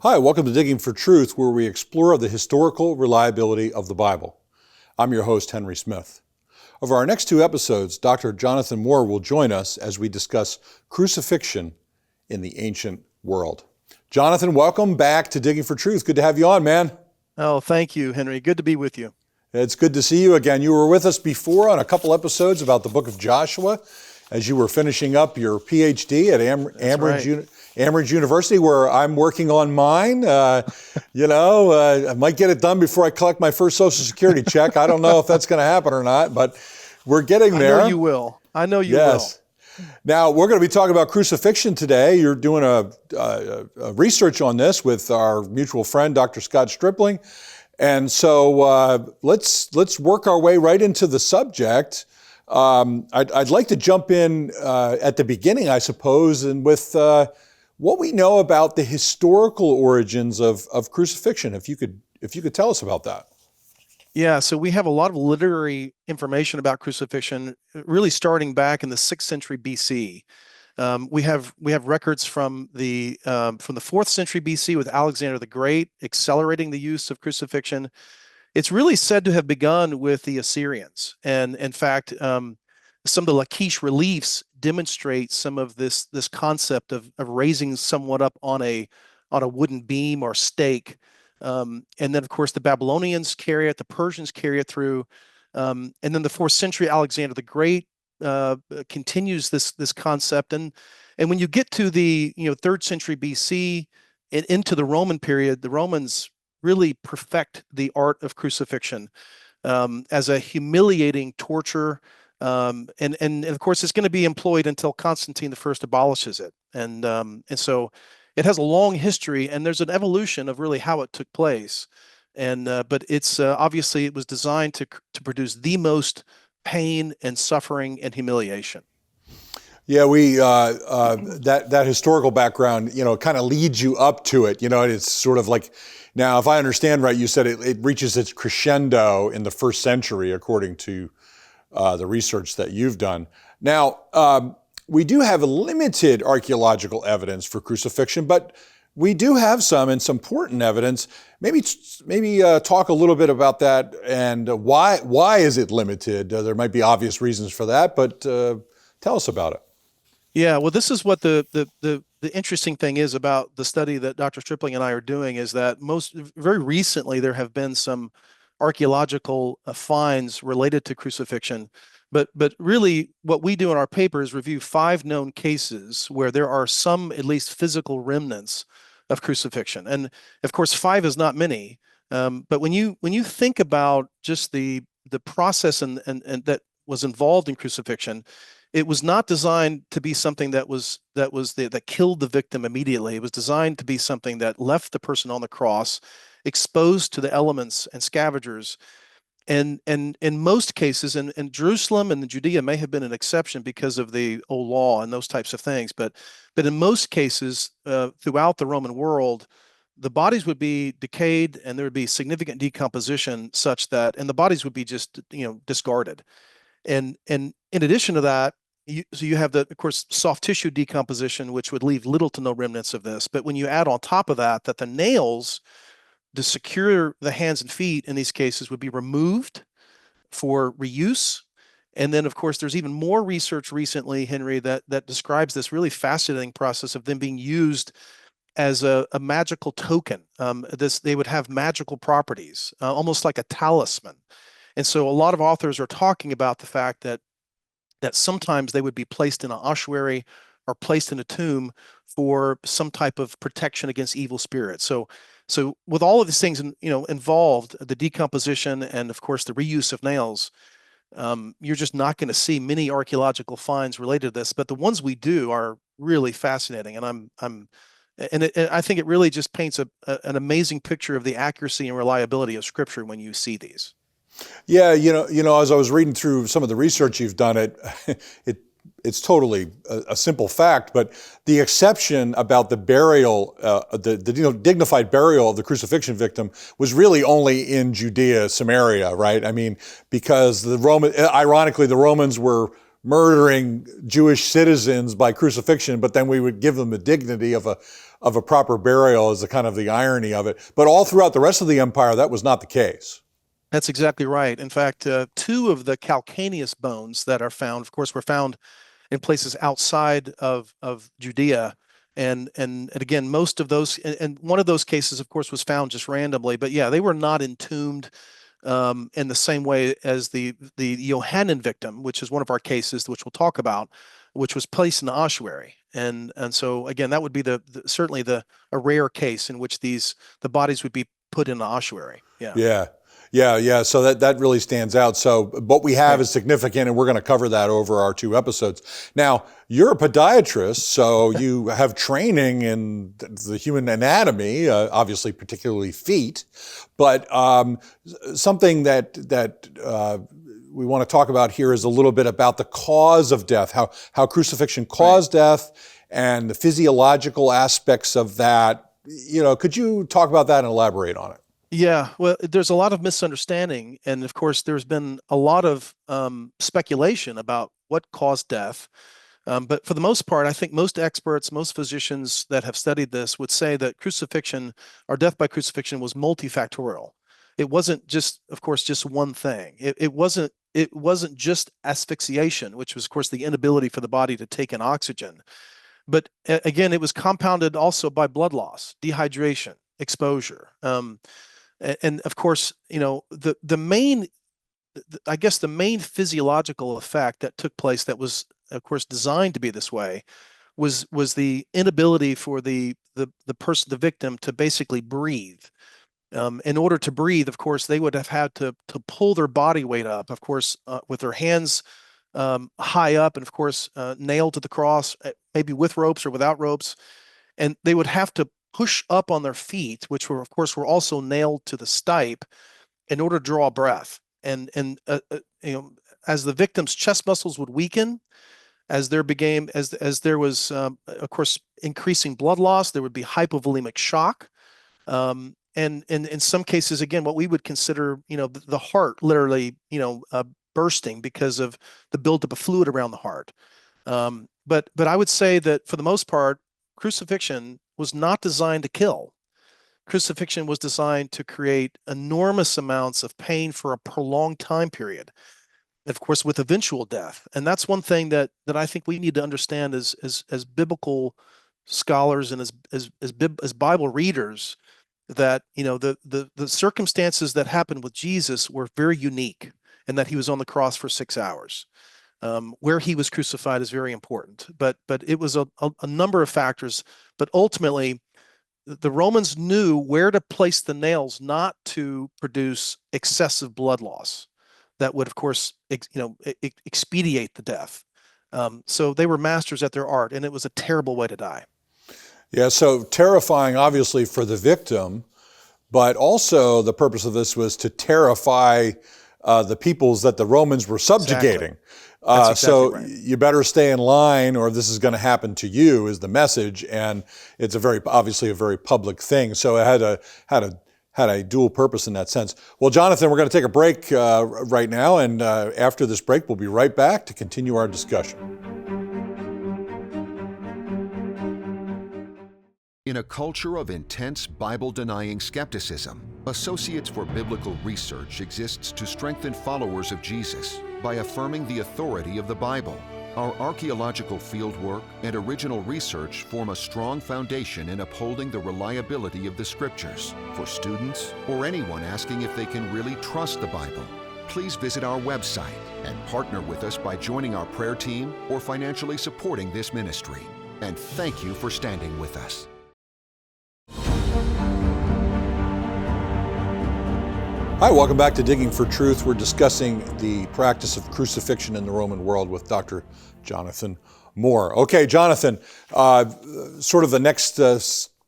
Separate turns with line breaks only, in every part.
Hi, welcome to Digging for Truth, where we explore the historical reliability of the Bible. I'm your host, Henry Smith. Over our next two episodes, Dr. Jonathan Moore will join us as we discuss crucifixion in the ancient world. Jonathan, welcome back to Digging for Truth. Good to have you on, man.
Oh, thank you, Henry. Good to be with you.
It's good to see you again. You were with us before on a couple episodes about the book of Joshua as you were finishing up your PhD at Amherst University, where I'm working on mine. I might get it done before I collect my first Social Security check. I don't know if that's going to happen or not, but we're getting there.
I know you will. Yes.
Now, we're going to be talking about crucifixion today. You're doing a research on this with our mutual friend, Dr. Scott Stripling. And so let's work our way right into the subject. I'd like to jump in at the beginning, I suppose, and with what we know about the historical origins of crucifixion. If you could tell us about that.
Yeah, so we have a lot of literary information about crucifixion, really starting back in the 6th century BC. We have records from the 4th century BC with Alexander the Great accelerating the use of crucifixion. It's really said to have begun with the Assyrians, and in fact, some of the Lachish reliefs demonstrate some of this concept of raising someone up on a wooden beam or stake, and then of course the Babylonians carry it, the Persians carry it through, and then the 4th century Alexander the Great continues this concept, and when you get to the 3rd century BC and into the Roman period, the Romans really perfect the art of crucifixion as a humiliating torture, and of course it's going to be employed until Constantine I abolishes it, and so it has a long history, and there's an evolution of really how it took place, and but it's obviously it was designed to produce the most pain and suffering and humiliation.
Yeah, that historical background, kind of leads you up to it. It's sort of like, now, if I understand right, you said it reaches its crescendo in the 1st century, according to the research that you've done. Now, we do have limited archaeological evidence for crucifixion, but we do have some important evidence. Maybe talk a little bit about that and why is it limited? There might be obvious reasons for that, but tell us about it.
Yeah, well, this is what the interesting thing is about the study that Dr. Stripling and I are doing, is that very recently there have been some archaeological finds related to crucifixion, but really what we do in our paper is review 5 known cases where there are some at least physical remnants of crucifixion, and of course 5 is not many, but when you think about just the process and that was involved in crucifixion, it was not designed to be something that killed the victim immediately. It was designed to be something that left the person on the cross exposed to the elements and scavengers. And in most cases, and Jerusalem and Judea may have been an exception because of the old law and those types of things, but in most cases throughout the Roman world, the bodies would be decayed and there would be significant decomposition such that, and the bodies would be just discarded. And in addition to that, you have of course, soft tissue decomposition, which would leave little to no remnants of this. But when you add on top of that the nails to secure the hands and feet in these cases would be removed for reuse. And then, of course, there's even more research recently, Henry, that describes this really fascinating process of them being used as a magical token. They would have magical properties, almost like a talisman. And so a lot of authors are talking about the fact that sometimes they would be placed in an ossuary or placed in a tomb for some type of protection against evil spirits. So with all of these things involved, the decomposition and of course the reuse of nails, you're just not going to see many archaeological finds related to this. But the ones we do are really fascinating, and I think it really just paints an amazing picture of the accuracy and reliability of Scripture when you see these.
Yeah, as I was reading through some of the research you've done, it's totally a simple fact, but the exception about the burial, the dignified burial of the crucifixion victim was really only in Judea, Samaria, right? I mean, because ironically, the Romans were murdering Jewish citizens by crucifixion, but then we would give them the dignity of a proper burial as a kind of the irony of it. But all throughout the rest of the empire, that was not the case.
That's exactly right. In fact, two of the calcaneus bones that are found, of course, were found in places outside of Judea. And again, most of those, and one of those cases, of course, was found just randomly. But yeah, they were not entombed in the same way as the Yehohanan victim, which is one of our cases, which we'll talk about, which was placed in the ossuary. And so again, that would be certainly a rare case in which the bodies would be put in the ossuary. Yeah.
Yeah. So that really stands out. So what we have is significant, and we're going to cover that over our 2 episodes. Now, you're a podiatrist, so you have training in the human anatomy, obviously particularly feet, but something that we want to talk about here is a little bit about the cause of death, how crucifixion caused death, and the physiological aspects of that. Could you talk about that and elaborate on it?
Yeah, well, there's a lot of misunderstanding. And of course, there's been a lot of speculation about what caused death. But for the most part, I think most experts, most physicians that have studied this would say that crucifixion or death by crucifixion was multifactorial. It wasn't just, of course, just one thing. It wasn't just asphyxiation, which was, of course, the inability for the body to take in oxygen. But again, it was compounded also by blood loss, dehydration, exposure. And of course, the main physiological effect that took place that was, of course, designed to be this way was the inability for the victim to basically breathe. In order to breathe, of course, they would have had to pull their body weight up, of course, with their hands high up, and of course, nailed to the cross, maybe with ropes or without ropes, and they would have to push up on their feet, which were, of course, nailed to the stipe in order to draw breath. And as the victim's chest muscles would weaken, as there was, of course, increasing blood loss, there would be hypovolemic shock. And in some cases, again, what we would consider, the heart literally, bursting because of the buildup of fluid around the heart. But I would say that for the most part, crucifixion was not designed to kill. Crucifixion was designed to create enormous amounts of pain for a prolonged time period, of course, with eventual death. And that's one thing that I think we need to understand as biblical scholars and as Bible readers, that the circumstances that happened with Jesus were very unique, and that he was on the cross for 6 hours. Where he was crucified is very important, but it was a number of factors. But ultimately, the Romans knew where to place the nails not to produce excessive blood loss that would, of course, expedite the death. So they were masters at their art, and it was a terrible way to die.
Yeah, so terrifying, obviously, for the victim, but also the purpose of this was to terrify the peoples that the Romans were subjugating.
Exactly right.
You better stay in line, or this is going to happen to you, is the message, and it's obviously a very public thing. So it had a dual purpose in that sense. Well, Jonathan, we're going to take a break right now, and after this break, we'll be right back to continue our discussion.
In a culture of intense Bible-denying skepticism, Associates for Biblical Research exists to strengthen followers of Jesus by affirming the authority of the Bible. Our archaeological fieldwork and original research form a strong foundation in upholding the reliability of the Scriptures. For students or anyone asking if they can really trust the Bible, please visit our website and partner with us by joining our prayer team or financially supporting this ministry. And thank you for standing with us.
Hi, welcome back to Digging for Truth. We're discussing the practice of crucifixion in the Roman world with Dr. Jonathan Moore. Okay, Jonathan, sort of the next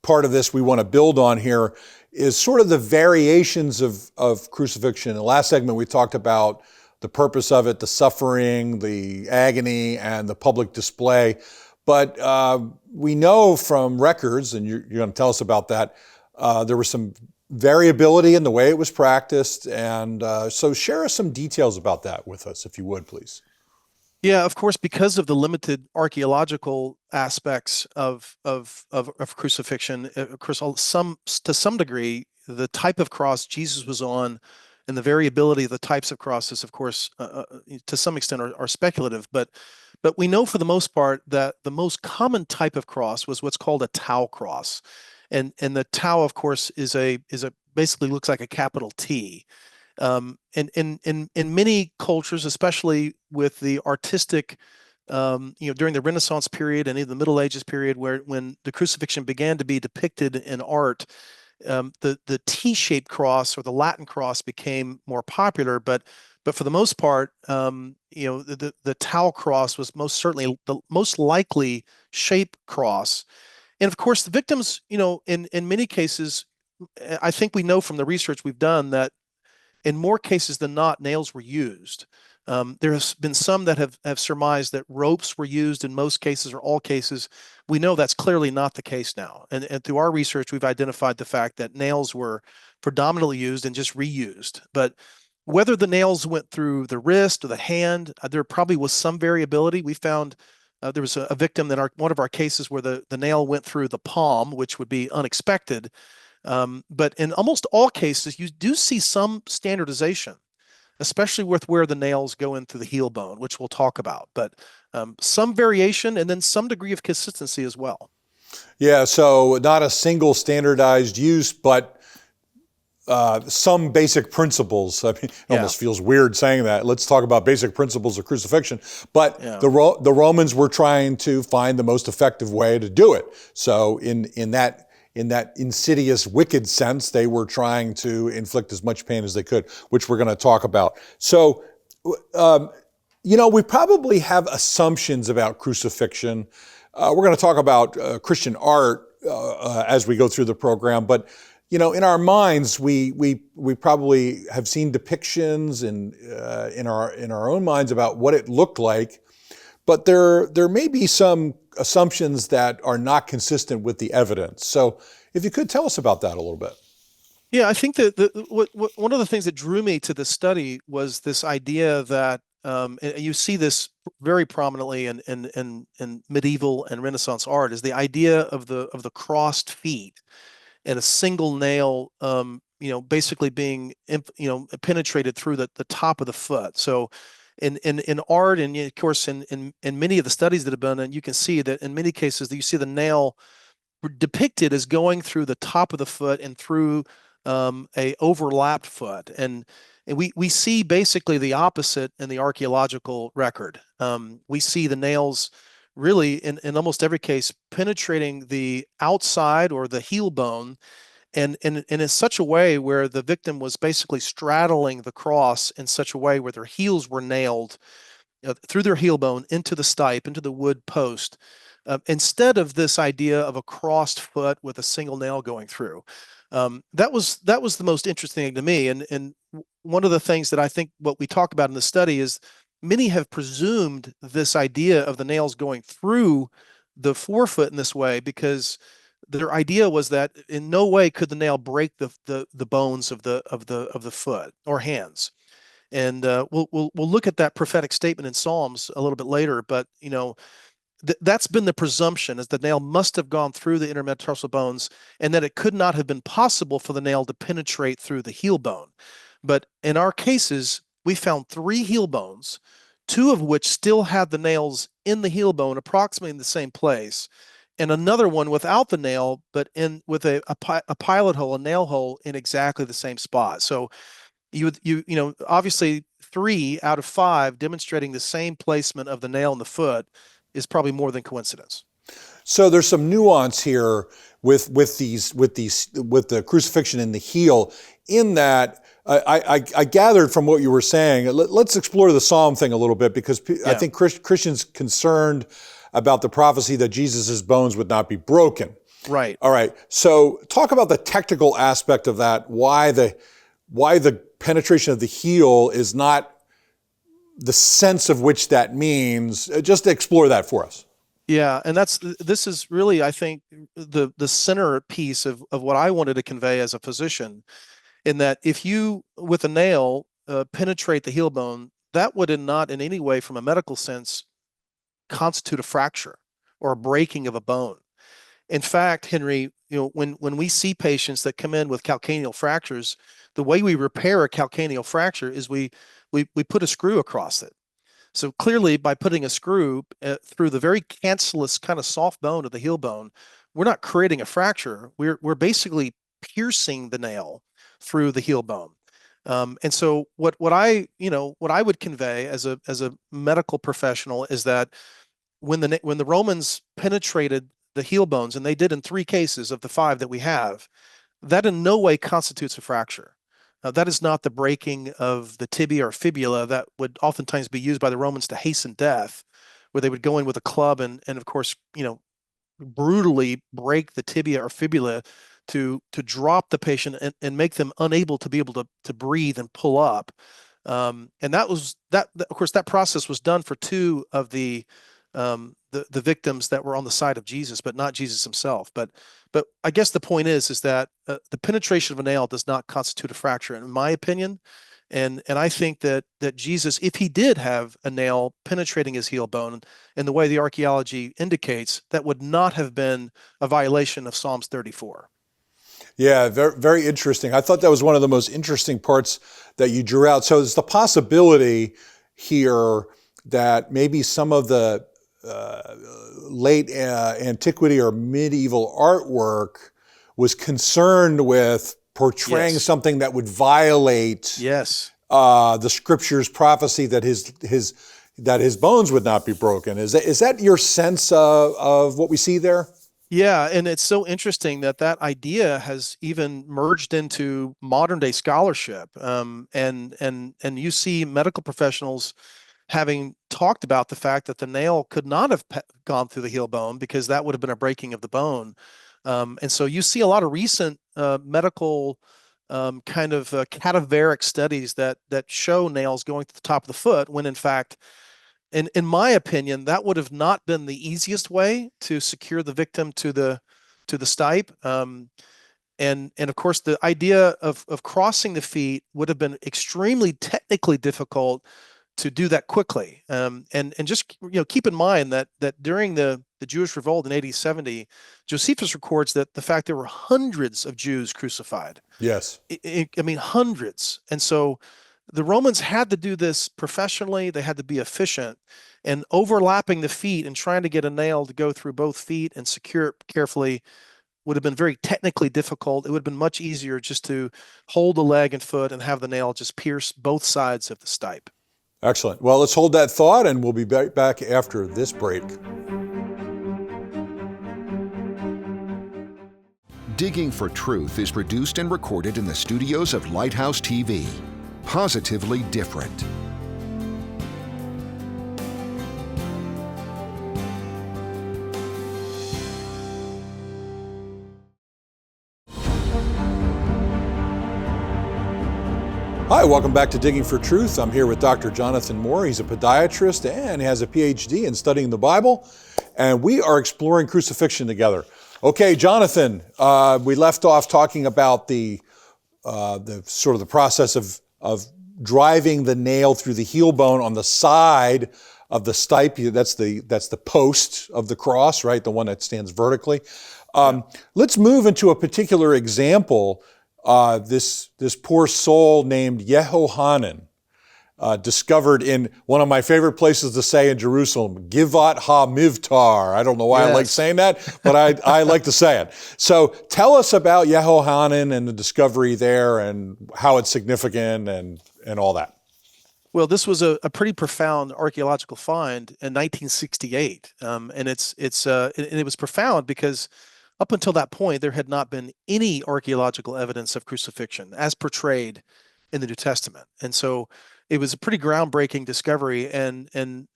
part of this we want to build on here is sort of the variations of crucifixion. In the last segment, we talked about the purpose of it, the suffering, the agony, and the public display. But we know from records, and you're going to tell us about that, there was some variability in the way it was practiced. And so share us some details about that with us, if you would, please.
Yeah, of course, because of the limited archaeological aspects of crucifixion, of course, to some degree, the type of cross Jesus was on and the variability of the types of crosses, of course, to some extent are speculative. But we know for the most part that the most common type of cross was what's called a tau cross, and the tau, of course, is a basically looks like a capital T. And in many cultures, especially with the artistic, during the Renaissance period and even the Middle Ages period, when the crucifixion began to be depicted in art, the T-shaped cross or the Latin cross became more popular. But for the most part, the tau cross was most certainly the most likely shape cross. And of course, the victims, in many cases, I think we know from the research we've done that in more cases than not, nails were used. There has been some that have surmised that ropes were used in most cases or all cases. We know that's clearly not the case now. And through our research, we've identified the fact that nails were predominantly used and just reused. But whether the nails went through the wrist or the hand, there probably was some variability. We found there was a victim in one of our cases where the nail went through the palm, which would be unexpected. But in almost all cases, you do see some standardization, especially with where the nails go into the heel bone, which we'll talk about. But some variation and then some degree of consistency as well.
Yeah, so not a single standardized use, but some basic principles. I mean, it almost feels weird saying that. Let's talk about basic principles of crucifixion. But the Romans were trying to find the most effective way to do it. So in that insidious, wicked sense, they were trying to inflict as much pain as they could, which we're going to talk about. So, we probably have assumptions about crucifixion. We're going to talk about Christian art as we go through the program, but in our minds, we probably have seen depictions in our own minds about what it looked like, but there may be some assumptions that are not consistent with the evidence. So, if you could tell us about that a little bit.
Yeah, I think that one of the things that drew me to this study was this idea that and you see this very prominently in medieval and Renaissance art, is the idea of the crossed feet and a single nail, basically being, penetrated through the top of the foot. So in art, and of course in many of the studies that have been done, you can see that in many cases you see the nail depicted as going through the top of the foot and through a overlapped foot. And we see basically the opposite in the archaeological record. We see the nails really in almost every case penetrating the outside or the heel bone, and in such a way where the victim was basically straddling the cross in such a way where their heels were nailed through their heel bone into the stipe, into the wood post, instead of this idea of a crossed foot with a single nail going through. That was the most interesting thing to me. And one of the things that I think what we talk about in the study is many have presumed this idea of the nails going through the forefoot in this way because their idea was that in no way could the nail break the bones of the foot or hands. And we'll look at that prophetic statement in Psalms a little bit later. But that's been the presumption, is the nail must have gone through the intermetatarsal bones, and that it could not have been possible for the nail to penetrate through the heel bone. But in our cases, we found 3 heel bones, 2 of which still had the nails in the heel bone, approximately in the same place, and another one without the nail, but with a pilot hole, a nail hole in exactly the same spot. So obviously 3 out of 5 demonstrating the same placement of the nail in the foot is probably more than coincidence.
So there's some nuance here with the crucifixion in the heel, in that I gathered from what you were saying. Let's explore the Psalm thing a little bit, because I think Christians concerned about the prophecy that Jesus's bones would not be broken.
Right.
All right. So talk about the technical aspect of that. Why the penetration of the heel is not the sense of which that means. Just explore that for us.
Yeah, and this is really, I think, the centerpiece of what I wanted to convey as a physician, in that if you, with a nail, penetrate the heel bone, that would not in any way, from a medical sense, constitute a fracture or a breaking of a bone. In fact, Henry, when we see patients that come in with calcaneal fractures, the way we repair a calcaneal fracture is we put a screw across it. So clearly, by putting a screw through the very cancellous kind of soft bone of the heel bone, we're not creating a fracture. We're basically piercing the nail through the heel bone. And so what I would convey as a medical professional is that when the Romans penetrated the heel bones, and they did in 3 cases of the 5 that we have, that in no way constitutes a fracture. That is not the breaking of the tibia or fibula that would oftentimes be used by the Romans to hasten death, where they would go in with a club and of course, brutally break the tibia or fibula to drop the patient and make them unable to be able to breathe and pull up. And of course, that process was done for 2 of the victims that were on the side of Jesus, but not Jesus himself. But I guess the point is that the penetration of a nail does not constitute a fracture, in my opinion. And I think that Jesus, if he did have a nail penetrating his heel bone, in the way the archaeology indicates, that would not have been a violation of Psalms 34.
Yeah, very, very interesting. I thought that was one of the most interesting parts that you drew out. So there's the possibility here that maybe some of the late antiquity or medieval artwork was concerned with portraying something that would violate the scripture's prophecy that his bones would not be broken. Is that your sense of what we see there?
Yeah, and it's so interesting that idea has even merged into modern day scholarship. And you see medical professionals having talked about the fact that the nail could not have gone through the heel bone because that would have been a breaking of the bone. And so you see a lot of recent medical kind of cadaveric studies that show nails going to the top of the foot, when in fact, in my opinion, that would have not been the easiest way to secure the victim to the stipe. And of course, the idea of crossing the feet would have been extremely technically difficult to do that quickly. And just keep in mind that during the Jewish revolt in AD 70, Josephus records that the fact there were hundreds of Jews crucified.
Yes.
I mean, hundreds. And so the Romans had to do this professionally. They had to be efficient, and overlapping the feet and trying to get a nail to go through both feet and secure it carefully would have been very technically difficult. It would have been much easier just to hold the leg and foot and have the nail just pierce both sides of the stipe.
Excellent. Well, let's hold that thought, and we'll be back after this break.
Digging for Truth is produced and recorded in the studios of Lighthouse TV. Positively different.
Hi, welcome back to Digging for Truth. I'm here with Dr. Jonathan Moore. He's a podiatrist and has a PhD in studying the Bible, and we are exploring crucifixion together. Okay, Jonathan, we left off talking about the sort of the process of driving the nail through the heel bone on the side of the stipe. That's the post of the cross, right? The one that stands vertically. Let's move into a particular example. This poor soul named Yehohanan, discovered in one of my favorite places to say in Jerusalem, Givat HaMivtar. I don't know why I like saying that, but I like to say it. So tell us about Yehohanan and the discovery there and how it's significant and all that.
Well, this was a pretty profound archaeological find in 1968, and it was profound because up until that point, there had not been any archaeological evidence of crucifixion as portrayed in the New Testament. And so it was a pretty groundbreaking discovery. And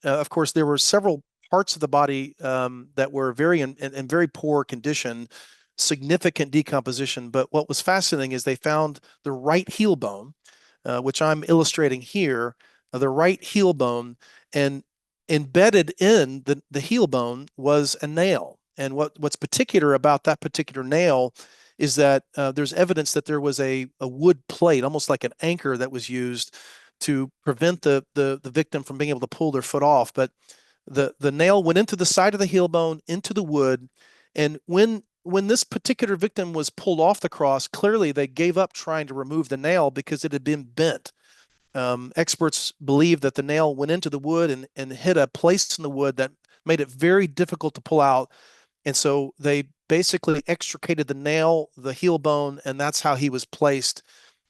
of course, there were several parts of the body that were in very poor condition, significant decomposition. But what was fascinating is they found the right heel bone, which I'm illustrating here, the right heel bone, and embedded in the heel bone was a nail. And what's particular about that particular nail is that there's evidence that there was a wood plate, almost like an anchor, that was used to prevent the victim from being able to pull their foot off. But the nail went into the side of the heel bone, into the wood, and when this particular victim was pulled off the cross, clearly they gave up trying to remove the nail because it had been bent. Experts believe that the nail went into the wood and hit a place in the wood that made it very difficult to pull out. And so they basically extricated the nail, the heel bone, and that's how he was placed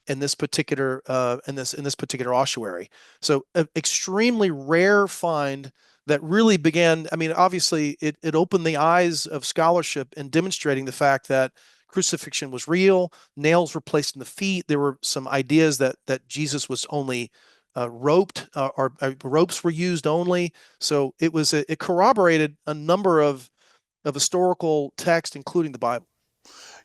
in this particular ossuary. So an extremely rare find that really began. I mean, obviously, it opened the eyes of scholarship in demonstrating the fact that crucifixion was real. Nails were placed in the feet. There were some ideas that Jesus was only roped, or ropes were used only. So it corroborated a number of historical texts, including the Bible.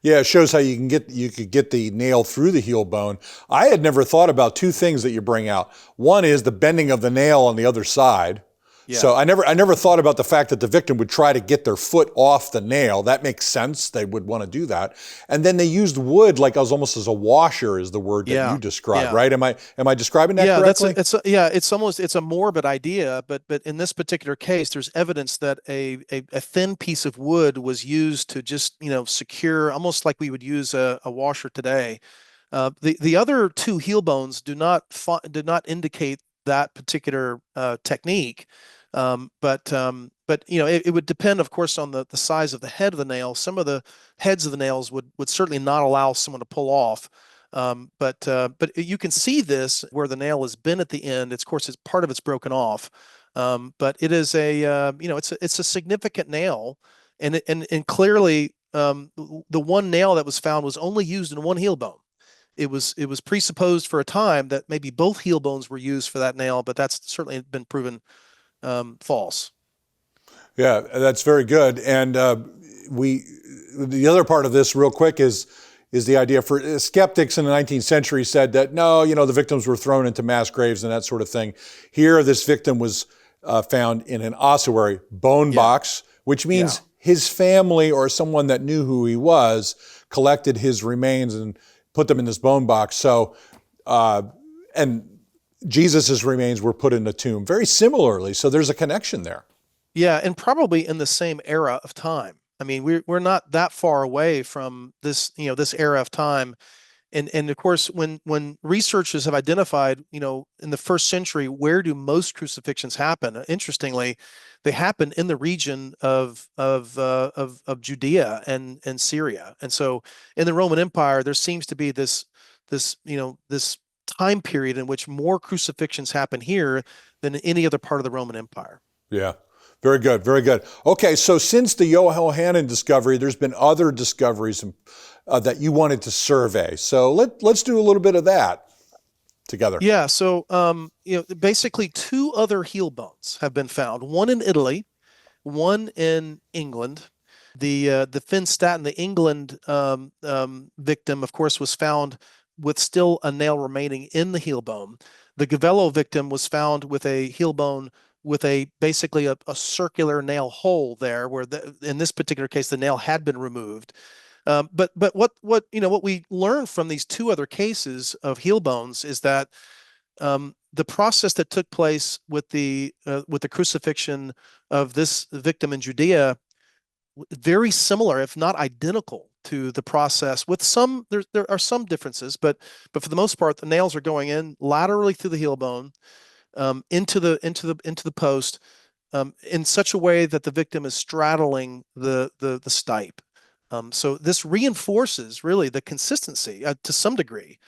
Yeah, it shows how you could get the nail through the heel bone. I had never thought about two things that you bring out. One is the bending of the nail on the other side. Yeah. So I never thought about the fact that the victim would try to get their foot off the nail. That makes sense. They would want to do that. And then they used wood like almost as a washer is the word that you described, right? Am I describing that correctly?
It's a morbid idea, but in this particular case, there's evidence that a thin piece of wood was used to just, secure, almost like we would use a washer today. The other two heel bones did not indicate that particular technique. But it would depend, of course, on the size of the head of the nail. Some of the heads of the nails would certainly not allow someone to pull off. But you can see this where the nail is bent at the end. Of course, part of it's broken off. But it is it's a significant nail, and clearly the one nail that was found was only used in one heel bone. It was presupposed for a time that maybe both heel bones were used for that nail, but that's certainly been proven false.
Yeah, that's very good. And the other part of this, real quick, is the idea for skeptics in the 19th century said that no, the victims were thrown into mass graves and that sort of thing. Here, this victim was found in an ossuary bone box, which means his family or someone that knew who he was collected his remains and put them in this bone box. So, and Jesus's remains were put in a tomb very similarly. So there's a connection there.
Yeah, and probably in the same era of time. I mean, we're not that far away from this, this era of time. And of course, when researchers have identified, in the first century, where do most crucifixions happen? Interestingly, they happen in the region of Judea and Syria. And so in the Roman Empire, there seems to be this time period in which more crucifixions happen here than in any other part of the Roman Empire.
Yeah. Very good. Very good. Okay. So since the Yehohanan discovery, there's been other discoveries that you wanted to survey. So let's do a little bit of that together.
Yeah. So, basically two other heel bones have been found, one in Italy, one in England. The Finstatten, the England victim, of course, was found with still a nail remaining in the heel bone. The Gavello victim was found with a heel bone with basically a circular nail hole there, where in this particular case the nail had been removed. But what we learned from these two other cases of heel bones is that the process that took place with the crucifixion of this victim in Judea, very similar, if not identical, to the process. With some, there are some differences, but for the most part, the nails are going in laterally through the heel bone, into the post, in such a way that the victim is straddling the stipe. So this reinforces really the consistency, to some degree,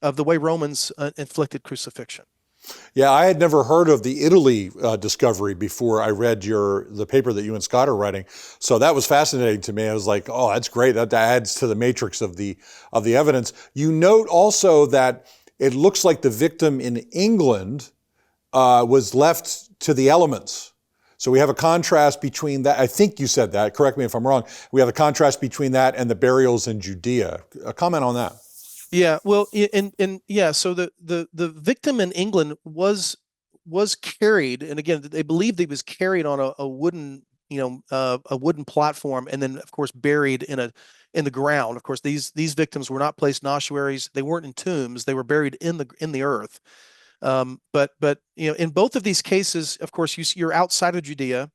of the way Romans inflicted crucifixion.
Yeah, I had never heard of the Italy discovery before I read the paper that you and Scott are writing. So that was fascinating to me. I was like, oh, that's great. That adds to the matrix of the evidence. You note also that it looks like the victim in England was left to the elements. So we have a contrast between that. I think you said that. Correct me if I'm wrong. We have a contrast between that and the burials in Judea. A comment on that.
Yeah, well, so the victim in England was carried, and again, they believed he was carried on a wooden platform, and then of course buried in the ground. Of course, these victims were not placed in ossuaries. They weren't in tombs. They were buried in the earth. But in both of these cases, of course, you're outside of Judea.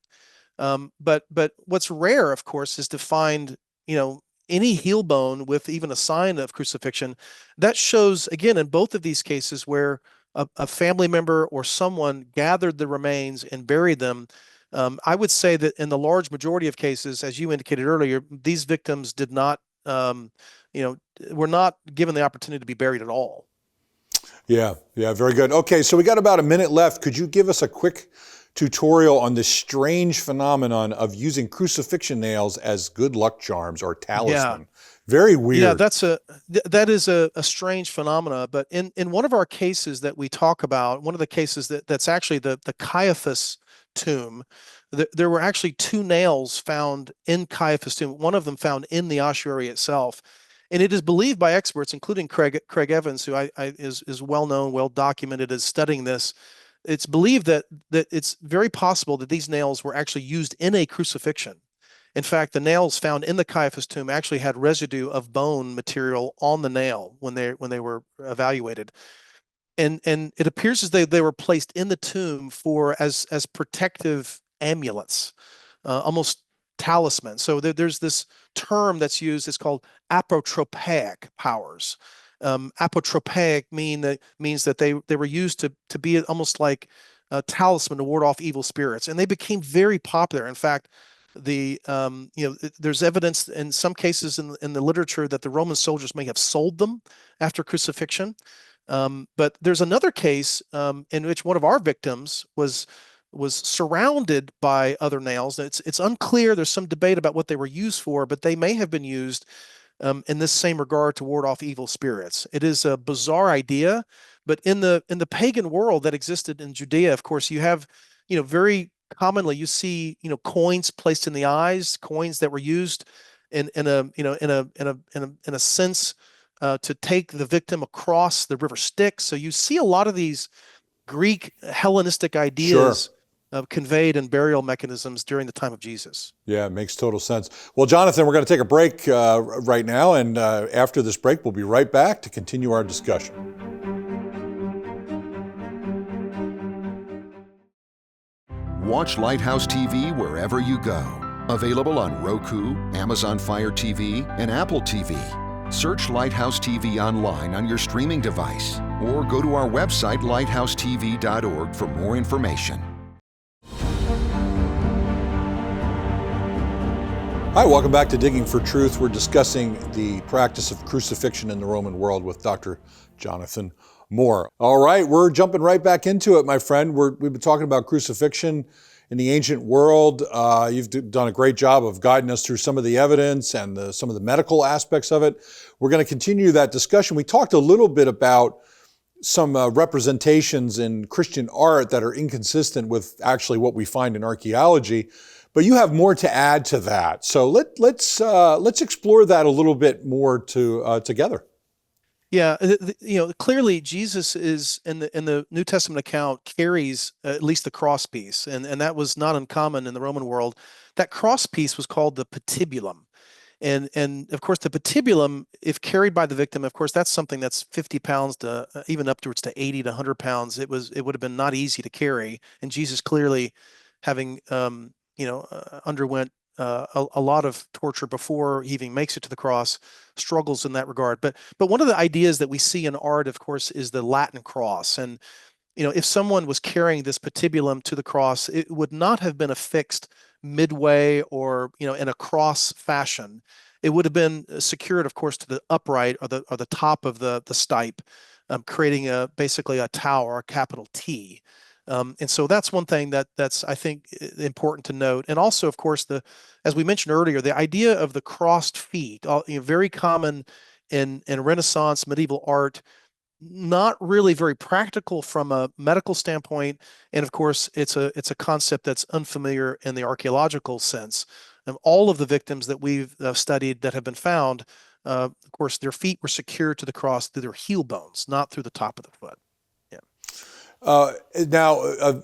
But what's rare, of course, is to find any heel bone with even a sign of crucifixion. That shows, again, in both of these cases where a family member or someone gathered the remains and buried them. I would say that in the large majority of cases, as you indicated earlier, these victims did not, were not given the opportunity to be buried at all.
Yeah, very good. Okay, so we got about a minute left. Could you give us a quick tutorial on this strange phenomenon of using crucifixion nails as good luck charms or talisman?
Yeah.
Very weird.
Yeah, that is a strange phenomena. But in one of our cases that we talk about, one of the cases that's actually the Caiaphas tomb, there were actually two nails found in Caiaphas' tomb. One of them found in the ossuary itself. And it is believed by experts, including Craig Evans, who is well known, well documented as studying this. It's believed that it's very possible that these nails were actually used in a crucifixion. In fact, the nails found in the Caiaphas tomb actually had residue of bone material on the nail when they were evaluated. And it appears as though they were placed in the tomb as protective amulets, almost talismans. So there's this term that's used. It's called apotropaic powers. Apotropaic means that they were used to be almost like a talisman to ward off evil spirits, and they became very popular. In fact, there's evidence in some cases in the literature that the Roman soldiers may have sold them after crucifixion. But there's another case in which one of our victims was surrounded by other nails. It's unclear. There's some debate about what they were used for, but they may have been used in this same regard to ward off evil spirits. It is a bizarre idea, but in the pagan world that existed in Judea, of course, you have very commonly you see coins placed in the eyes, coins that were used in a sense to take the victim across the river Styx. So you see a lot of these Greek Hellenistic ideas conveyed in burial mechanisms during the time of Jesus.
Yeah, it makes total sense. Well, Jonathan, we're going to take a break right now, and after this break, we'll be right back to continue our discussion.
Watch Lighthouse TV wherever you go. Available on Roku, Amazon Fire TV, and Apple TV. Search Lighthouse TV online on your streaming device, or go to our website, lighthousetv.org, for more information.
Hi, welcome back to Digging for Truth. We're discussing the practice of crucifixion in the Roman world with Dr. Jonathan Moore. All right, we're jumping right back into it, my friend. We've been talking about crucifixion in the ancient world. You've done a great job of guiding us through some of the evidence and some of the medical aspects of it. We're going to continue that discussion. We talked a little bit about some representations in Christian art that are inconsistent with actually what we find in archaeology, but you have more to add to that. So let's explore that a little bit more together.
Yeah, clearly Jesus is in the New Testament account carries at least the cross piece, and that was not uncommon in the Roman world. That cross piece was called the patibulum, and of course the patibulum, if carried by the victim, of course that's something that's 50 pounds to even upwards to 80 to 100 pounds. It would have been not easy to carry, and Jesus clearly, having underwent a lot of torture before he even makes it to the cross, struggles in that regard. But one of the ideas that we see in art, of course, is the Latin cross. And if someone was carrying this patibulum to the cross, it would not have been affixed midway or in a cross fashion. It would have been secured, of course, to the upright or the top of the stipe, creating basically a tower, a capital T. And so that's one thing that's I think important to note. And also, of course, as we mentioned earlier, the idea of the crossed feet, very common in Renaissance medieval art, not really very practical from a medical standpoint. And of course, it's a concept that's unfamiliar in the archaeological sense. And all of the victims that we've studied that have been found, of course, their feet were secured to the cross through their heel bones, not through the top of the foot.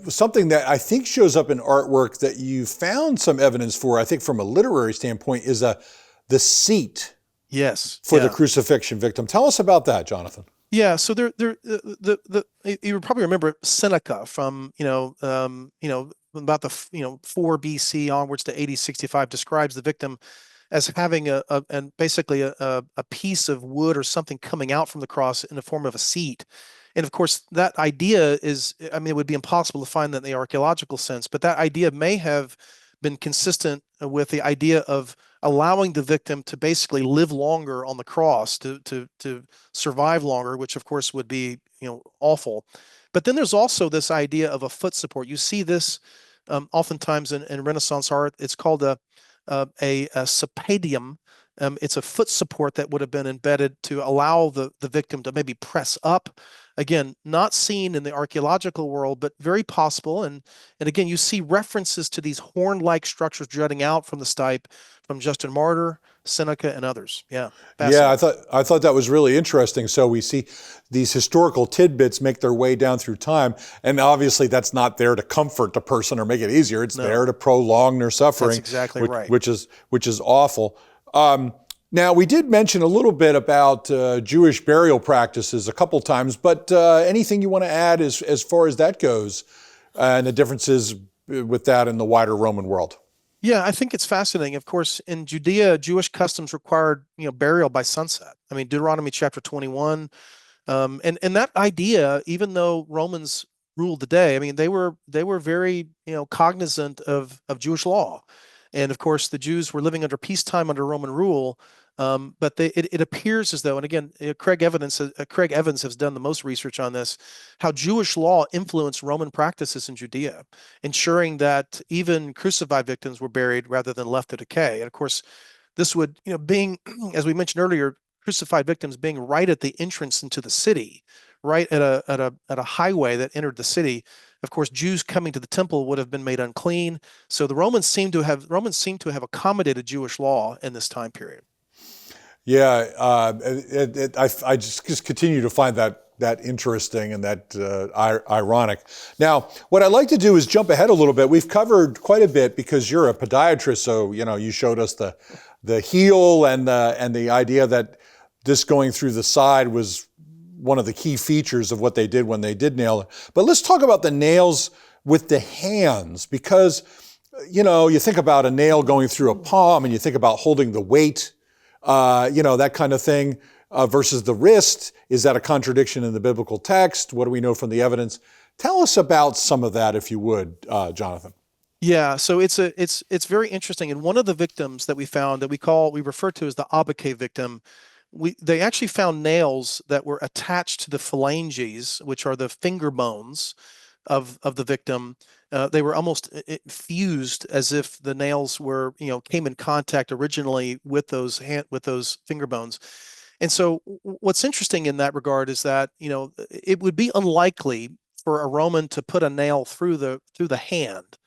Something that I think shows up in artwork that you found some evidence for, I think from a literary standpoint, is the seat.
Yes.
For the crucifixion victim. Tell us about that, Jonathan.
Yeah. So you probably remember Seneca from, about the, 4 BC onwards to 80-65 describes the victim as having basically a piece of wood or something coming out from the cross in the form of a seat. And of course, that idea it would be impossible to find that in the archaeological sense, but that idea may have been consistent with the idea of allowing the victim to basically live longer on the cross, to survive longer, which of course would be, awful. But then there's also this idea of a foot support. You see this oftentimes in Renaissance art. It's called a sapadium. It's a foot support that would have been embedded to allow the victim to maybe press up. Again, not seen in the archaeological world, but very possible. And again, you see references to these horn-like structures jutting out from the stipe from Justin Martyr, Seneca, and others. Yeah.
Yeah, I thought that was really interesting. So we see these historical tidbits make their way down through time, and obviously that's not there to comfort the person or make it easier. It's there to prolong their suffering.
That's exactly right.
Which is awful. Now, we did mention a little bit about Jewish burial practices a couple times, but anything you want to add as far as that goes and the differences with that in the wider Roman world?
Yeah, I think it's fascinating. Of course, in Judea, Jewish customs required, burial by sunset. I mean, Deuteronomy chapter 21, and that idea, even though Romans ruled the day, I mean, they were very, cognizant of Jewish law. And of course, the Jews were living under peacetime under Roman rule. But it appears as though, and again, Craig Evans has done the most research on this, how Jewish law influenced Roman practices in Judea, ensuring that even crucified victims were buried rather than left to decay. And of course, this would, being, as we mentioned earlier, crucified victims being right at the entrance into the city, right at a highway that entered the city. Of course, Jews coming to the temple would have been made unclean. So the Romans seem to have accommodated Jewish law in this time period.
Yeah, I just continue to find that interesting and that ironic. Now, what I'd like to do is jump ahead a little bit. We've covered quite a bit because you're a podiatrist, so you showed us the heel and the idea that this going through the side was one of the key features of what they did when they did nail it. But let's talk about the nails with the hands, because you think about a nail going through a palm and you think about holding the weight. That kind of thing, versus the wrist. Is that a contradiction in the biblical text? What do we know from the evidence? Tell us about some of that, if you would, Jonathan.
Yeah, so it's very interesting. And one of the victims that we found that we refer to as the Abake victim, they actually found nails that were attached to the phalanges, which are the finger bones of the victim. They were almost fused, as if the nails were, came in contact originally with those finger bones. And so what's interesting in that regard is that, it would be unlikely for a Roman to put a nail through the hand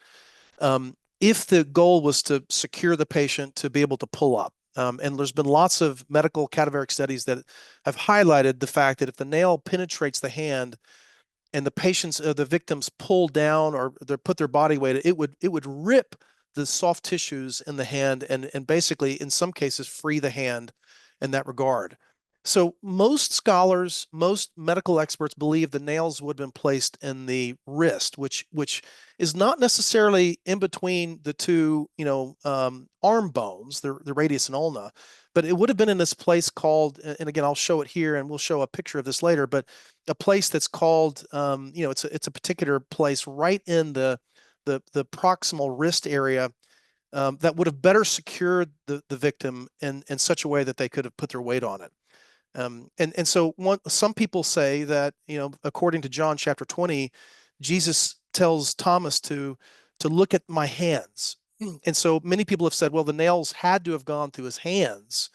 if the goal was to secure the patient to be able to pull up. And there's been lots of medical cadaveric studies that have highlighted the fact that if the nail penetrates the hand, and the victims pull down or they put their body weight, it would rip the soft tissues in the hand and basically, in some cases, free the hand in that regard. So most scholars, most medical experts believe the nails would have been placed in the wrist, which is not necessarily in between the two, arm bones, the radius and ulna, but it would have been in this place called, and again, I'll show it here and we'll show a picture of this later, but a place that's called, it's a particular place right in the proximal wrist area that would have better secured the victim in such a way that they could have put their weight on it. So some people say that, according to John chapter 20, Jesus tells Thomas to look at my hands. And so many people have said, well, the nails had to have gone through his hands.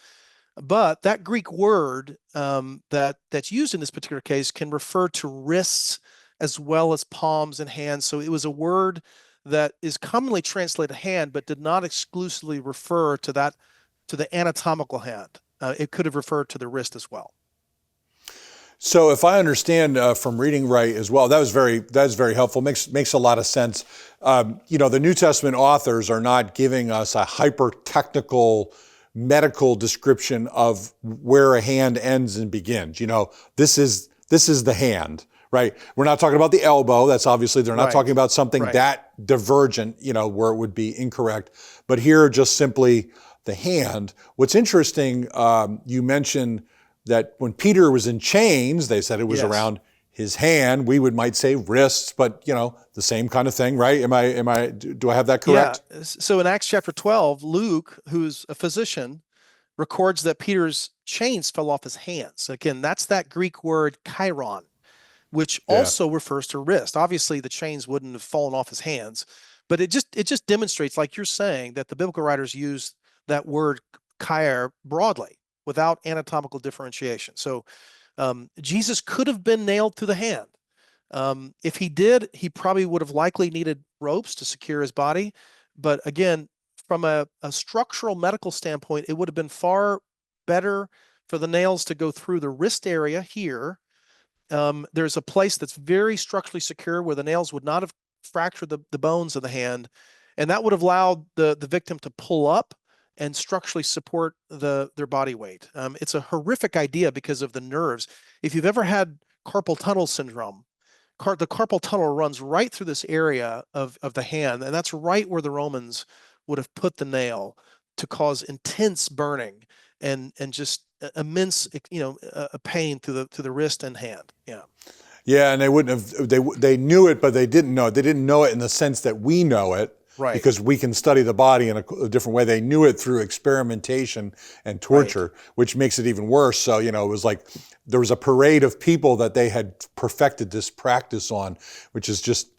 But that Greek word that's used in this particular case can refer to wrists as well as palms and hands. So it was a word that is commonly translated hand, but did not exclusively refer to the anatomical hand. It could have referred to the wrist as well.
So if I understand from reading right as well, that was very helpful. Makes a lot of sense. The New Testament authors are not giving us a hyper-technical medical description of where a hand ends and begins. This is the hand, Right. We're not talking about the elbow. That's obviously, they're not
Right.
talking about something
Right.
that divergent, where it would be incorrect. But here, just simply the hand. What's interesting, you mentioned that when Peter was in chains, they said it was
Yes.
around his hand. We might say wrists, but the same kind of thing, right? Do I have that correct?
Yeah. So in Acts chapter 12, Luke, who's a physician, records that Peter's chains fell off his hands. Again, that's that Greek word chiron, which also refers to wrist. Obviously, the chains wouldn't have fallen off his hands, but it just demonstrates, like you're saying, that the biblical writers use that word chir broadly without anatomical differentiation. So Jesus could have been nailed to the hand. If he did, he probably would have likely needed ropes to secure his body. But again, from a structural medical standpoint, it would have been far better for the nails to go through the wrist area here. There's a place that's very structurally secure where the nails would not have fractured the bones of the hand, and that would have allowed the victim to pull up and structurally support their body weight. It's a horrific idea because of the nerves. If you've ever had carpal tunnel syndrome, the carpal tunnel runs right through this area of the hand, and that's right where the Romans would have put the nail to cause intense burning and just immense, a pain through the wrist and hand. Yeah.
Yeah, and they wouldn't have. They knew it, but they didn't know it. They didn't know it in the sense that we know it,
Right.
because we can study the body in a different way. They knew it through experimentation and torture, which makes it even worse. So it was like there was a parade of people that they had perfected this practice on, which is just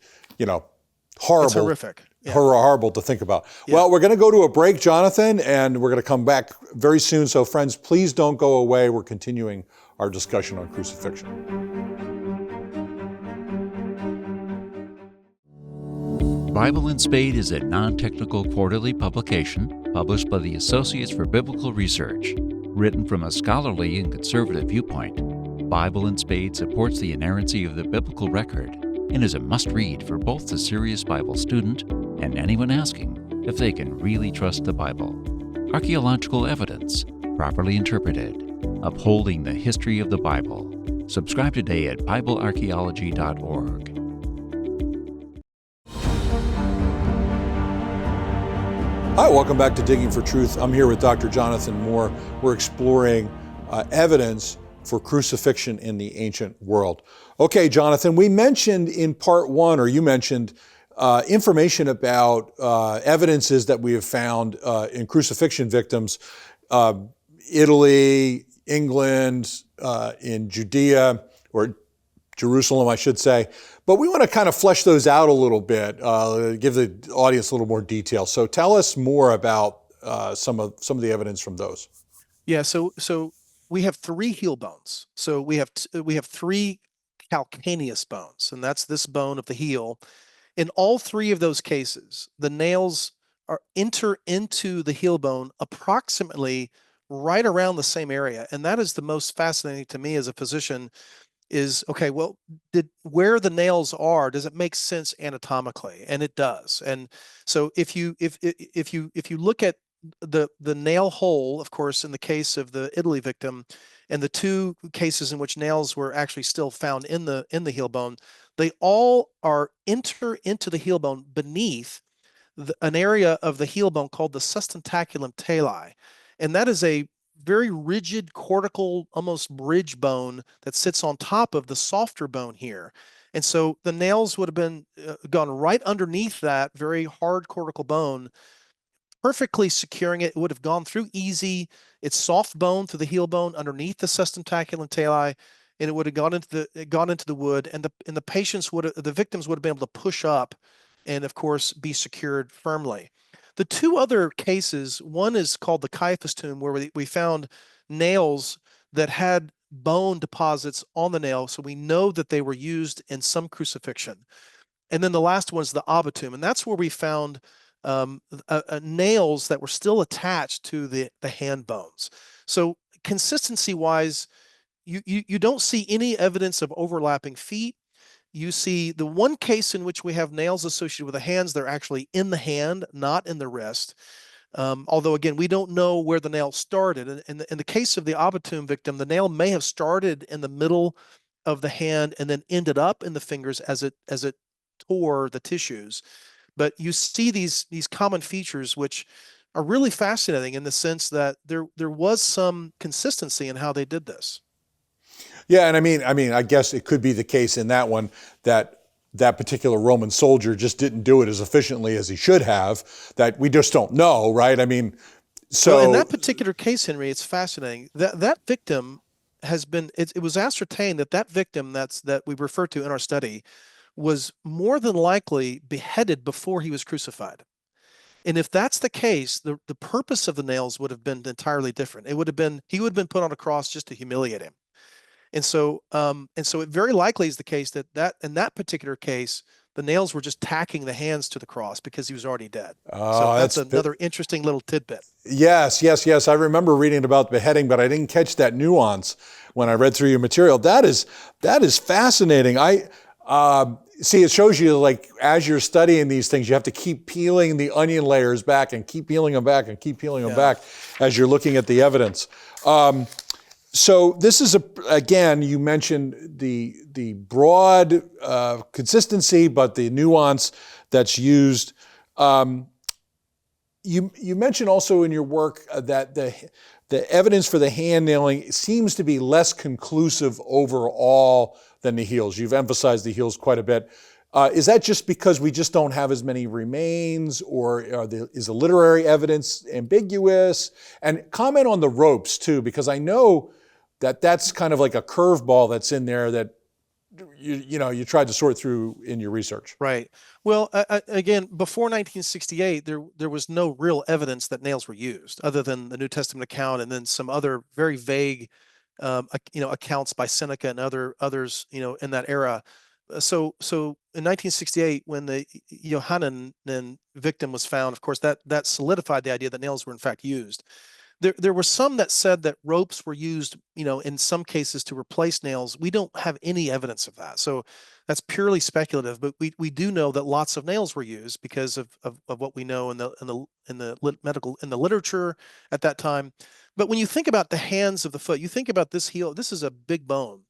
horrible.
It's horrific. Yeah.
Horrible to think about.
Yeah.
Well, we're going to go to a break, Jonathan, and we're going to come back very soon. So friends, please don't go away. We're continuing our discussion on crucifixion.
Bible and Spade is a non-technical quarterly publication published by the Associates for Biblical Research. Written from a scholarly and conservative viewpoint, Bible and Spade supports the inerrancy of the biblical record and is a must-read for both the serious Bible student and anyone asking if they can really trust the Bible. Archaeological evidence, properly interpreted, upholding the history of the Bible. Subscribe today at BibleArchaeology.org.
Hi, welcome back to Digging for Truth. I'm here with Dr. Jonathan Moore. We're exploring evidence for crucifixion in the ancient world. Okay, Jonathan, we mentioned in part one, or you mentioned information about evidences that we have found in crucifixion victims, Italy, England, in Judea, or Jerusalem, I should say. But we want to kind of flesh those out a little bit, give the audience a little more detail. So tell us more about some of the evidence from those.
Yeah. So we have three heel bones. So we have three calcaneus bones, and that's this bone of the heel. In all three of those cases, the nails enter into the heel bone approximately right around the same area, and that is the most fascinating to me as a physician. Is okay. Well, where the nails are, does it make sense anatomically? And it does. And so if you look at the nail hole, of course, in the case of the Italy victim, and the two cases in which nails were actually still found in the heel bone, they all enter into the heel bone beneath an area of the heel bone called the sustentaculum tali, and that is a very rigid cortical, almost bridge bone that sits on top of the softer bone here. And so the nails would have been gone right underneath that very hard cortical bone, perfectly securing it. It would have gone through easy. It's soft bone through the heel bone underneath the sustentaculum tali, and it would have gone into the wood, and the victims would have been able to push up and of course be secured firmly. The two other cases, one is called the Caiaphas tomb, where we found nails that had bone deposits on the nail, so we know that they were used in some crucifixion. And then the last one is the Abba tomb, and that's where we found nails that were still attached to the hand bones. So consistency-wise, you don't see any evidence of overlapping feet. You see the one case in which we have nails associated with the hands, they're actually in the hand, not in the wrist. Although, again, we don't know where the nail started. In the case of the Abba tomb victim, the nail may have started in the middle of the hand and then ended up in the fingers as it tore the tissues. But you see these common features which are really fascinating in the sense that there was some consistency in how they did this.
Yeah, and I guess it could be the case in that one that that particular Roman soldier just didn't do it as efficiently as he should have, that we just don't know, right? I mean, so
well, in that particular case, Henry, it's fascinating. That victim has been, it was ascertained that victim that we refer to in our study was more than likely beheaded before he was crucified. And if that's the case, the purpose of the nails would have been entirely different. It would have been, he would have been put on a cross just to humiliate him. And so it very likely is the case that in that particular case, the nails were just tacking the hands to the cross because he was already dead. So that's another interesting little tidbit.
Yes. I remember reading about beheading, but I didn't catch that nuance when I read through your material. That is fascinating. See, it shows you, like, as you're studying these things, you have to keep peeling the onion layers back and keep peeling them back and keep peeling them back as you're looking at the evidence. So this is again, you mentioned the broad consistency, but the nuance that's used. You mentioned also in your work that the evidence for the hand nailing seems to be less conclusive overall than the heels. You've emphasized the heels quite a bit. Is that just because we just don't have as many remains, or is the literary evidence ambiguous? And comment on the ropes too, because I know that's kind of like a curveball that's in there that you tried to sort through in your research.
Right. Well, again, before 1968, there was no real evidence that nails were used, other than the New Testament account and then some other very vague, accounts by Seneca and others, in that era. So in 1968, when the Yehohanan victim was found, of course, that solidified the idea that nails were in fact used. There were some that said that ropes were used, in some cases to replace nails. We don't have any evidence of that. So that's purely speculative, but we do know that lots of nails were used because of what we know in the literature at that time. But when you think about the hands of the foot, you think about this heel, this is a big bone.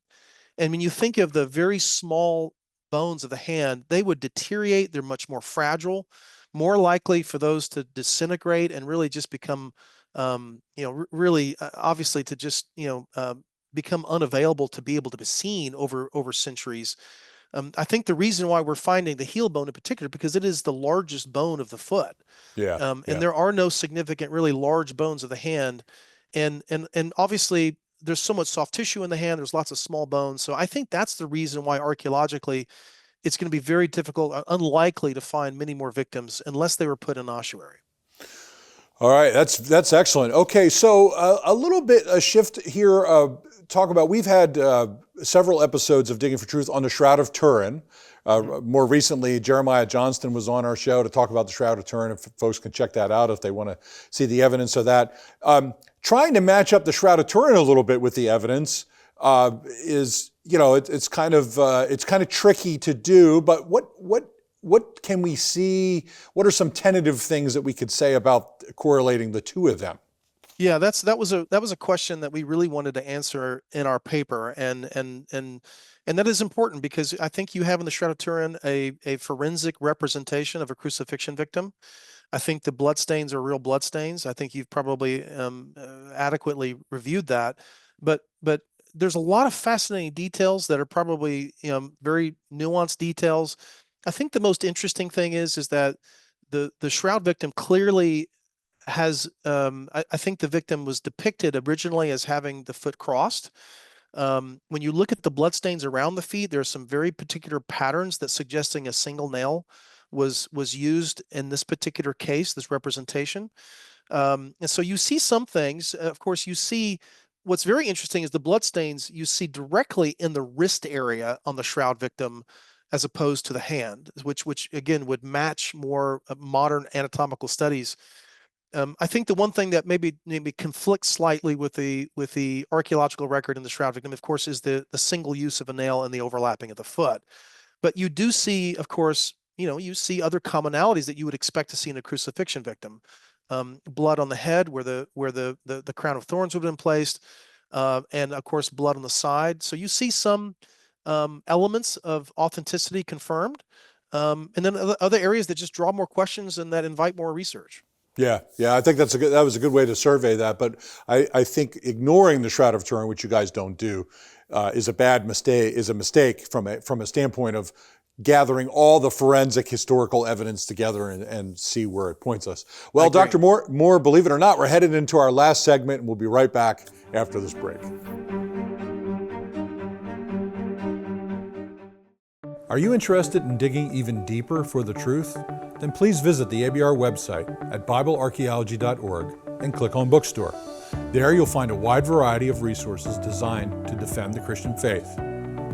And when you think of the very small bones of the hand, they would deteriorate. They're much more fragile, more likely for those to disintegrate and really just become really obviously to just become unavailable to be able to be seen over centuries. I think the reason why we're finding the heel bone in particular, because it is the largest bone of the foot. And there are no significant, really large bones of the hand, and obviously there's so much soft tissue in the hand. There's lots of small bones. So I think that's the reason why archaeologically it's going to be very difficult, unlikely to find many more victims unless they were put in ossuary.
All right, that's excellent. Okay, so a little bit a shift here. Talk about, we've had several episodes of Digging for Truth on the Shroud of Turin. More recently, Jeremiah Johnston was on our show to talk about the Shroud of Turin. If folks can check that out if they want to see the evidence of that. Trying to match up the Shroud of Turin a little bit with the evidence is, it's kind of tricky to do. But what can we see? What are some tentative things that we could say about correlating the two of them?
Yeah, that was a question that we really wanted to answer in our paper, and that is important because I think you have in the Shroud of Turin a forensic representation of a crucifixion victim. I think the bloodstains are real bloodstains. I think you've probably adequately reviewed that, but there's a lot of fascinating details that are probably very nuanced details. I think the most interesting thing is that the shroud victim clearly has, I think the victim was depicted originally as having the foot crossed. When you look at the bloodstains around the feet, there are some very particular patterns that suggesting a single nail was used in this particular case, this representation. And so you see some things. Of course, you see what's very interesting is the bloodstains you see directly in the wrist area on the shroud victim, as opposed to the hand, which again would match more modern anatomical studies. I think the one thing that maybe conflicts slightly with the archaeological record in the shroud victim, of course, is the single use of a nail and the overlapping of the foot. But you do see, of course, you see other commonalities that you would expect to see in a crucifixion victim. Blood on the head where the crown of thorns would have been placed, and of course blood on the side. So you see some elements of authenticity confirmed, and then other areas that just draw more questions and that invite more research.
Yeah, I think that was a good way to survey that. But I think ignoring the Shroud of Turin, which you guys don't do, is a mistake from a standpoint of gathering all the forensic historical evidence together and see where it points us. Well, Dr. Moore, believe it or not, we're headed into our last segment, and we'll be right back after this break. Are you interested in digging even deeper for the truth? Then please visit the ABR website at BibleArchaeology.org and click on Bookstore. There you'll find a wide variety of resources designed to defend the Christian faith.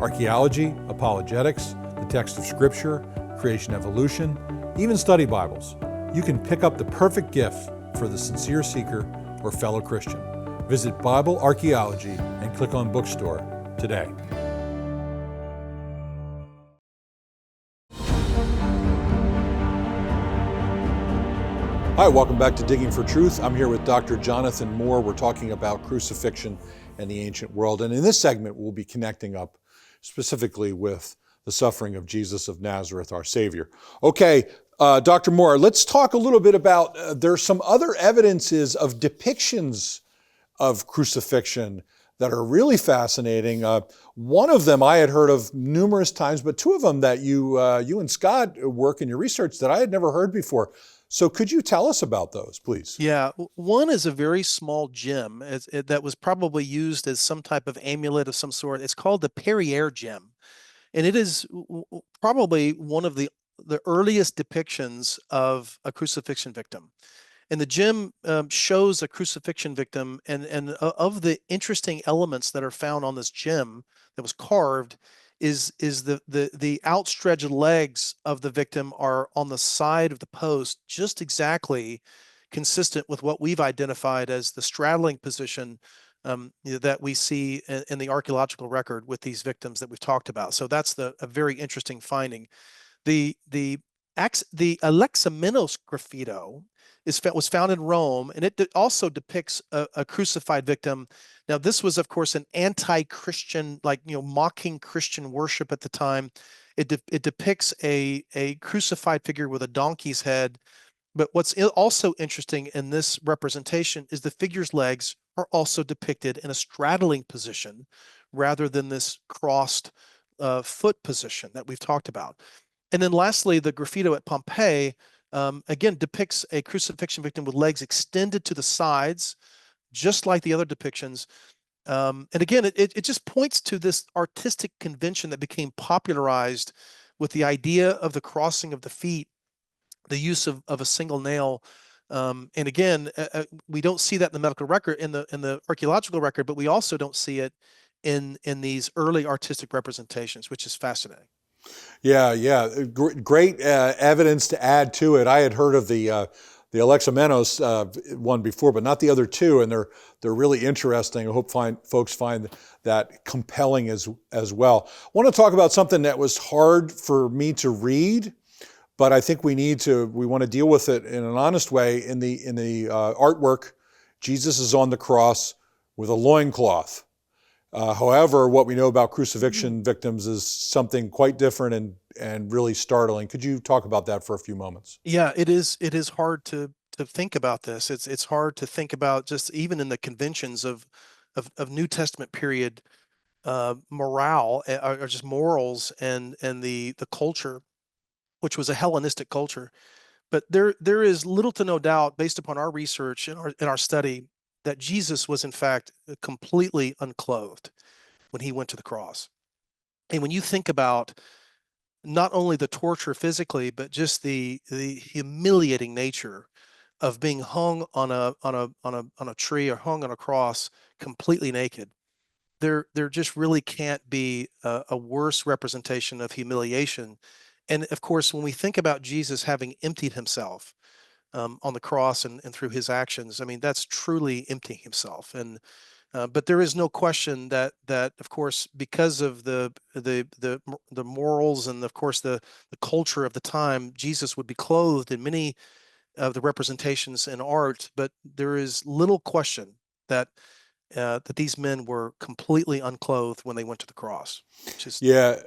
Archaeology, apologetics, the text of Scripture, creation evolution, even study Bibles. You can pick up the perfect gift for the sincere seeker or fellow Christian. Visit Bible Archaeology and click on Bookstore today. Hi, welcome back to Digging for Truth. I'm here with Dr. Jonathan Moore. We're talking about crucifixion and the ancient world. And in this segment, we'll be connecting up specifically with the suffering of Jesus of Nazareth, our Savior. Okay, Dr. Moore, let's talk a little bit about, there's some other evidences of depictions of crucifixion that are really fascinating. One of them I had heard of numerous times, but two of them that you and Scott work in your research that I had never heard before. So could you tell us about those, please?
Yeah, one is a very small gem that was probably used as some type of amulet of some sort. It's called the Perrier gem, and it is probably one of the earliest depictions of a crucifixion victim. And the gem shows a crucifixion victim, and of the interesting elements that are found on this gem that was carved is the outstretched legs of the victim are on the side of the post, just exactly consistent with what we've identified as the straddling position that we see in the archaeological record with these victims that we've talked about. So that's a very interesting finding. The Alexamenos graffito was found in Rome, and it also depicts a crucified victim. Now, this was, of course, an anti-Christian, mocking Christian worship at the time. It depicts a crucified figure with a donkey's head. But what's also interesting in this representation is the figure's legs are also depicted in a straddling position rather than this crossed foot position that we've talked about. And then lastly, the graffito at Pompeii, again, depicts a crucifixion victim with legs extended to the sides, just like the other depictions. And again, it just points to this artistic convention that became popularized with the idea of the crossing of the feet, the use of a single nail. And again, we don't see that in the medical record, in the archaeological record, but we also don't see it in these early artistic representations, which is fascinating.
Yeah. Great evidence to add to it. I had heard of the Alexamenos one before, but not the other two, and they're really interesting. I hope folks find that compelling as well. I want to talk about something that was hard for me to read, but I think we want to deal with it in an honest way. In the artwork, Jesus is on the cross with a loincloth. However, what we know about crucifixion victims is something quite different and really startling. Could you talk about that for a few moments?
Yeah, it is hard to think about this. It's hard to think about just even in the conventions of New Testament period morale or just morals and the culture, which was a Hellenistic culture. But there is little to no doubt, based upon our research and our study, that Jesus was in fact completely unclothed when he went to the cross. And when you think about not only the torture physically, but just the humiliating nature of being hung on a tree or hung on a cross completely naked, there just really can't be a worse representation of humiliation. And of course, when we think about Jesus having emptied himself on the cross and through his actions, I mean, that's truly emptying himself. And but there is no question that of course, because of the morals and of course the culture of the time, Jesus would be clothed in many of the representations in art. But there is little question that that these men were completely unclothed when they went to the cross, which is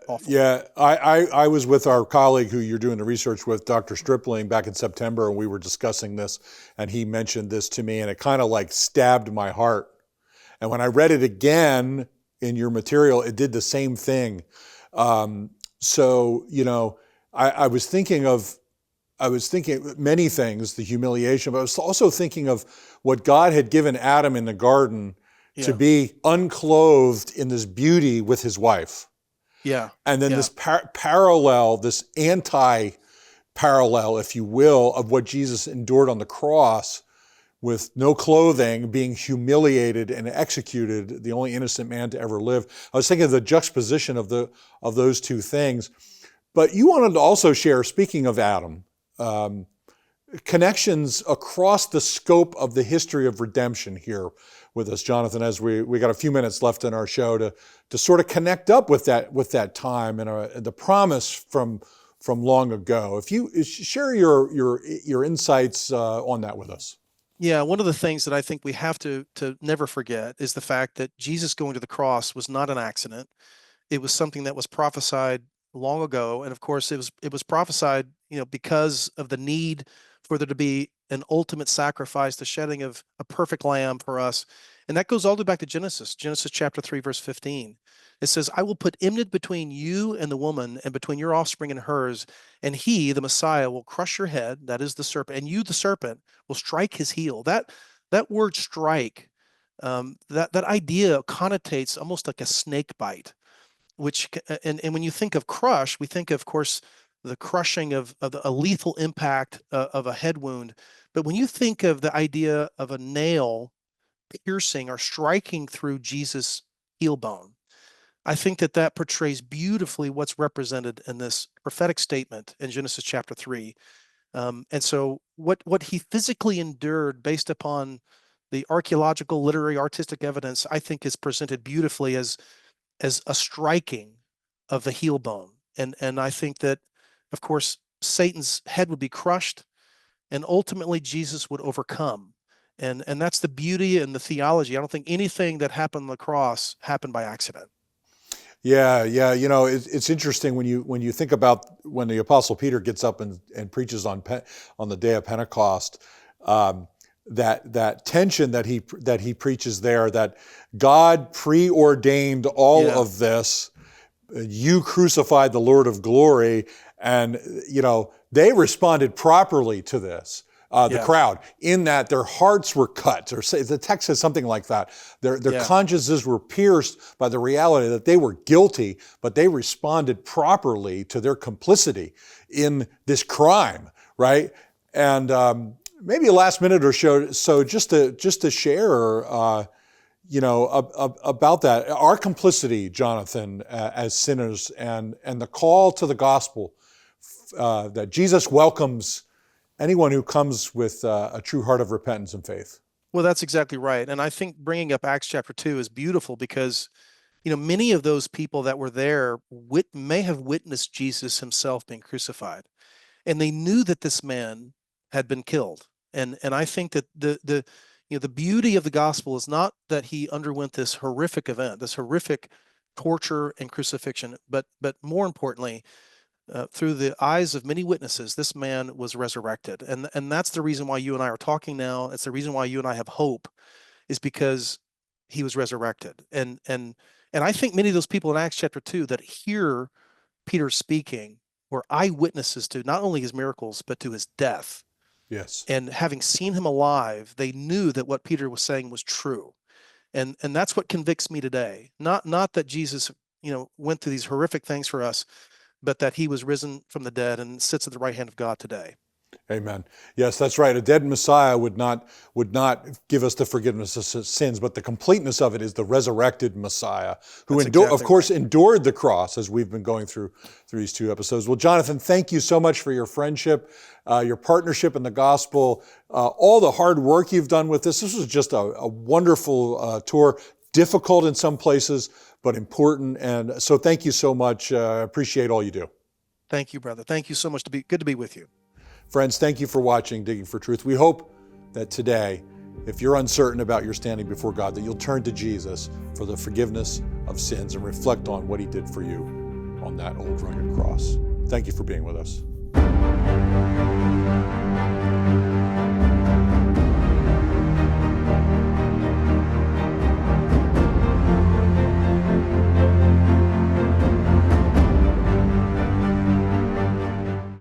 awful.
Yeah. I was with our colleague who you're doing the research with, Dr. Stripling, back in September, and we were discussing this, and he mentioned this to me, and it kind of like stabbed my heart. And when I read it again in your material, it did the same thing. So, I was thinking many things, the humiliation, but I was also thinking of what God had given Adam in the garden to be unclothed in this beauty with his wife.
Yeah.
And then this parallel, this anti-parallel, if you will, of what Jesus endured on the cross with no clothing, being humiliated and executed, the only innocent man to ever live. I was thinking of the juxtaposition of those two things. But you wanted to also share, speaking of Adam, connections across the scope of the history of redemption here with us, Jonathan, as we got a few minutes left in our show to sort of connect up with that time and the promise from long ago. If you share your insights on that with us.
Yeah, one of the things that I think we have to never forget is the fact that Jesus going to the cross was not an accident. It was something that was prophesied long ago, and of course, it was prophesied, because of the need for there to be an ultimate sacrifice, the shedding of a perfect lamb for us, and that goes all the way back to Genesis chapter 3, verse 15. It says, "I will put enmity between you and the woman, and between your offspring and hers, and he, the Messiah, will crush your head," that is the serpent, "and you, the serpent, will strike his heel." That word "strike," that idea connotates almost like a snake bite, which and when you think of crush, we think, of course, the crushing of a lethal impact of a head wound. But when you think of the idea of a nail piercing or striking through Jesus' heel bone, I think that portrays beautifully what's represented in this prophetic statement in Genesis chapter 3. And so what he physically endured based upon the archaeological, literary, artistic evidence, I think is presented beautifully as a striking of the heel bone. And I think that, of course, Satan's head would be crushed and ultimately Jesus would overcome. And that's the beauty and the theology. I don't think anything that happened on the cross happened by accident.
Yeah. It's interesting when you think about when the Apostle Peter gets up and preaches on the day of Pentecost, that tension that he preaches there, that God preordained all of this. You crucified the Lord of glory, and they responded properly to this. The crowd, in that their hearts were cut, or the text says something like that. Their consciences were pierced by the reality that they were guilty, but they responded properly to their complicity in this crime, right? And maybe a last minute or so, just to share, about that, our complicity, Jonathan, as sinners, and the call to the gospel that Jesus welcomes anyone who comes with a true heart of repentance and faith.
Well, that's exactly right. And I think bringing up Acts chapter 2 is beautiful because, many of those people that were there may have witnessed Jesus himself being crucified, and they knew that this man had been killed. And I think that the beauty of the gospel is not that he underwent this horrific event, this horrific torture and crucifixion, but more importantly, through the eyes of many witnesses, this man was resurrected. And that's the reason why you and I are talking now. It's the reason why you and I have hope, is because he was resurrected. And I think many of those people in Acts chapter 2 that hear Peter speaking were eyewitnesses to not only his miracles, but to his death.
Yes.
And having seen him alive, they knew that what Peter was saying was true. And that's what convicts me today. Not that Jesus, went through these horrific things for us, but that he was risen from the dead and sits at the right hand of God today.
Amen. Yes, that's right. A dead Messiah would not give us the forgiveness of sins, but the completeness of it is the resurrected Messiah, who endured the cross, as we've been going through these two episodes. Well, Jonathan, thank you so much for your friendship, your partnership in the gospel, all the hard work you've done with this. This was just a wonderful tour, difficult in some places, but important. And so thank you so much. Appreciate all you do.
Thank you, brother. Thank you so much. Good to be with you.
Friends, thank you for watching Digging for Truth. We hope that today if you're uncertain about your standing before God, that you'll turn to Jesus for the forgiveness of sins and reflect on what he did for you on that old rugged cross. Thank you for being with us.